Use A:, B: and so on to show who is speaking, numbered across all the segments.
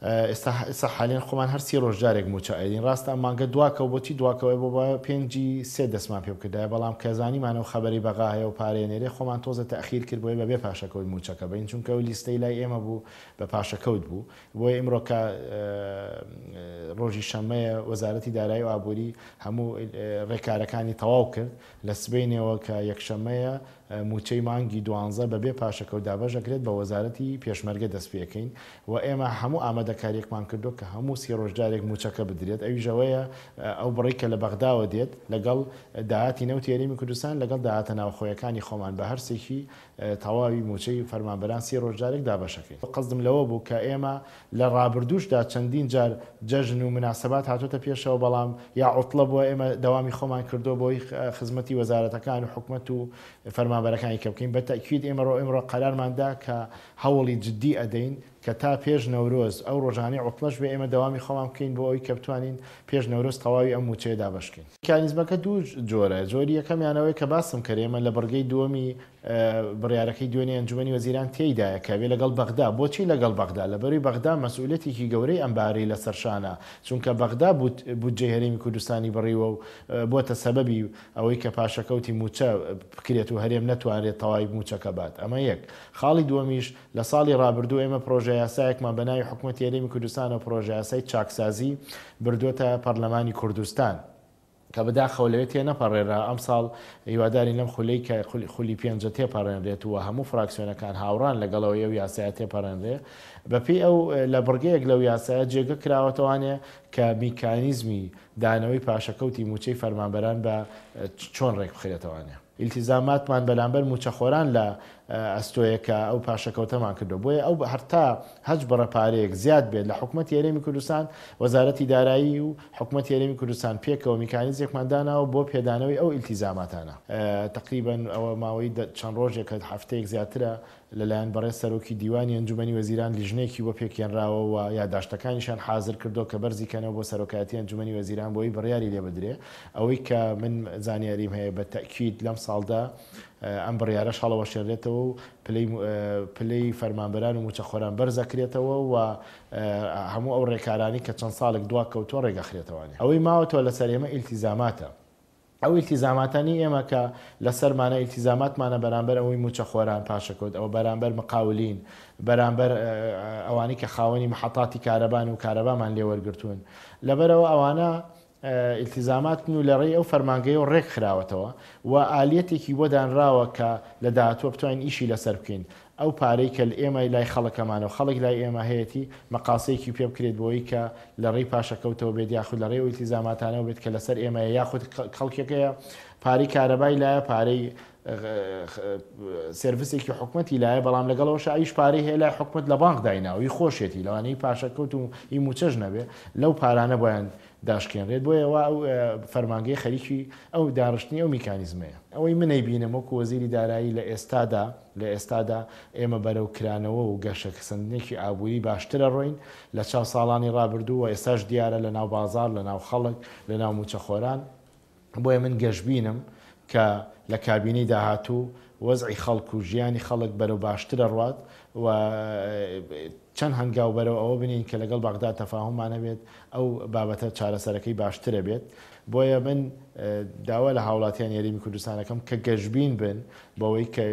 A: ئێستا حاليان خۆمان هەرسی ڕۆژجارێک موچەئین ڕاستە ئەمانگە دواکە و بۆچی دواکەوەی بۆ پێنجی سێ دەستمان پێ بکردای بەڵام کەزانیمانەوە خەبەری بەغا هەیە و پارێنێرێ خۆمان تۆزە تەخیر کرد بۆی بەبێ پاشەکەوت موچەکە بین چونکە و لیستەی لای ئێمە بوو بە پاشەکەوت بوو بۆی ئمڕۆ کە ڕۆژی شەمەیە وەزارەتی دارایی و ئابووری هەموو ڕێکارەکانی تەواو کرد لە سبەینەوە کە یەکشەمەیە موچەی مانگی دوانزە بەبێ پاشەکەوت دابەژەکرێت بە وەزارەتی پێشمەرگە دەست پێکەین و ئێمە هەموو ئامادەکاریەکمان کردو کە هەموو سی ڕۆژجارێک موچەکە بدرێت ئەویژەوەیە ئەو بڕێکە لە بەغداوە دێت لەگەڵ داهاتی نەوت یاریمی کوردستان لەگەڵ داهاتە ناوخۆیەکانی خۆمان بە هەرسێکی تەواوی موچەی فەرمانبەران سی ڕۆژجارێک دابەشەکەین قەزم لەوە بوو کە ئێمە لە ڕابردوشدا چەندین جار جەژن و مناسبات هاتوۆتە پێشەوە بەڵام یا عوتڵە بووە ئێمە دەوامی خۆمان کردو بۆی خزمەتی وەزارەتەکان و حکومەت و فەرمانبەرەکانی کە بکەین بەتەکید ئێمە قەرارماندا کە هەوڵی جددی ئەدەین کە تا پێش نەورۆز ئەو ڕۆژانەی عوتڵەش بێ ئێمە دەوامی خۆمان بکەین بۆ ئەوی کە بتوانین پێش نەورۆز تەواوی ئەم موچەیە دابەشکەین. میکانیزمەکە دوو جۆرە جۆری یەکەمیانەوەی کە باسم کرد ئێمە لە بەرگەی دووەمی بڕیارەکەی دوێنێ ئەنجومەنی وەزیران تێیدایە کە بێ لەگەڵ بەغدا بۆچی لەگەڵ بەغدا لەبەروی بەغدا مەسئولەتێکی گەورەی ئەمبارەی لەسەر شانە چونکە بەغدا بودجەی هەرێمی کوردستانی بڕیوە و بۆتە سەبەبی ئەوەی کە پاشەکەوتی موچە بکرێت و هەرێم نەتوانرێت تەواوی موچەکە بات ئەمە یەک خاڵی دووەمیش لە ساڵی ڕابردوو ئێمە پرۆژە یاسایەکمان بە ناوی حکوومەتی هەرێمی کوردستان و پرۆژە یاسای چاکسازی بردوۆتە پەرلەمانی کوردستان کە بەداخەوە لەوێت تێ نەپەڕێرا ئەم ساڵ هیواداری لەم خولەی کە خولی پێنجە تێپەڕێنرێت و هەموو فراکسیۆنەکان هاوڕان لەگەڵەوە ئەو یاسایە تێپەڕێنرێ بەپێی ئەو لە بڕگەیەک لەو یاسایە جێگە کراوەتەوانێ کە میکانیزمی دانەوەی پاشەکەوتی موچەی فەرمانبەران بە چۆن ڕێک بخرێتەوانێ ئیلتیزاماتمان بەرامبەر موچەخۆران لە ئەستۆیەکە ئەو پاشەکەوتەمان کردو بۆیە ئەو هەرتا هەج بەڕەپارەیەک زیاد بێت لە حکوومەتی هەرێمی کوردستان وەزارەتی دارایی و حکوومەتی هەرێمی کوردستان پێکەوە میکانیزێکمانداناوە بۆ پێدانەوەی ئەو ئیلتیزاماتانە تقریبا ئەوە ماوەی چەند ڕۆژێک هەفتەیەک زیاترە لەلایەن بەڕێز سەرۆکی دیوانی ئەنجومەنی وەزیران لیژنێکی بۆ پێکێنراوە و یادداشتەکانیشان حازر کردو کە بەرزیکەنەوە بۆ سەرۆکایەتی ئەنجومەنی وەزیران بۆی بڕیاری لێ بدرێ ئەوەی کە من زانیاریم هەیە بە تەکید لەم ساڵدا ئەم بڕیارە شەڵەوە شێڕێتەوە و پلەی فەرمانبەران و موچەخۆران بەرزەکرێتەوە و هەموو ئەو ڕێکارانی کە چەند ساڵێک دوا کەوتۆ ڕێگەخرێتەوەنی ئەوەی ماوەتەوە لەسەر ئێمە ئیلتیزاماتە ئەو ئیلتیزاماتانی ئێمە کە لەسەرمانە ئیلتیزاماتمانە بەرامبەر ئەوەی موچەخۆران پاشەکەوت ئەوە بەرامبەر مقاولین بەرامبەر ئەوانی کە خاوەنی محەتاتی کارەبان و کارەبامان لێ وەرگرتوون لەبەرەوە ئەوانە ئیلتیزامات و لە ڕێی ئەو فەرمانگەی و ڕێک خراوەتەوە و ئالیەتێکی بۆ دانراوە کە لە داهاتوە بتوانین ئیشی لەسەر بکەین ئەو پارەی کە ئێمە لای خەڵکەمانە و خەڵک لای ئێمە هەیەی مەقاسەیەکی پێ بکرێت بۆی کە لە ڕێی پاشەکەوتەوە بێت یاخود لە ڕێی ئیلتیزاماتانەوە بێت کە لەسەر ئێمە یاخود خەڵکێکەیە پارەی کارەبای لایە پارەی سرویسێکی حکوومەتی لایە بەڵام لەگەڵەوەش ئایش پارەی هەیە لای حکوومەت لە بانک دایناوی خۆشێتی لەوانەی پاشەکەوت و هی موچەش نەبێ لەو پارانە بۆیان داشکێنرێت بۆیەوە ئەو فەرمانگەی خەریکی ئەو داڕشتنی ئەو میکانیزمەیە ئەوەی منەی بینم وەکو وەزیری دارایی لە ئێستادا ئێمە بەرەو کرانەوە و گەشەکەسەندێکی ئابووری باشترە ڕۆین لە چاو ساڵانی ڕابردوو و ئێستاش دیارە لە ناو بازار لە ناو خەڵک لە ناو موچەخۆران بۆیە من گەشتبینم کە لە کابینەی داهاتوو وەزعی خەڵک و ژیانی خەڵک بەرەو باشترە ڕوات و چەند هەنگاو بەرەو ئەوە بنین کە لەگەڵ بەغدا تەفاهممانە بێت ئەو بابەتە چارەسەرەکەی باشترە بێت بۆیە من داوا لە هاوڵاتیان یاریمی کوردستانەکەم کە گەشتبین بن بەوەی کە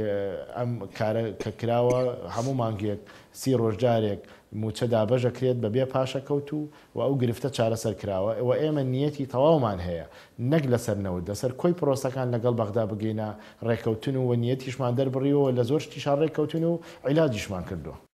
A: ئەم کارە کە کراوە هەموو مانگێک سی ڕۆژجارێک موچە دابەژەکرێت بەبێ پاشەکەوت و ئەو گرفتە چارەسەر کراوە ئەوە ئێمە نیەتی تەواومان هەیە نەک لەسەر نەوت لەسەر کۆی پرۆسەکان لەگەڵ بەغدا بگەینە ڕێککەوتن و نیەتیشمان دەربڕیەوە لە زۆر شتیشان ڕێککەوتن و عیلاجیشمان کردووە.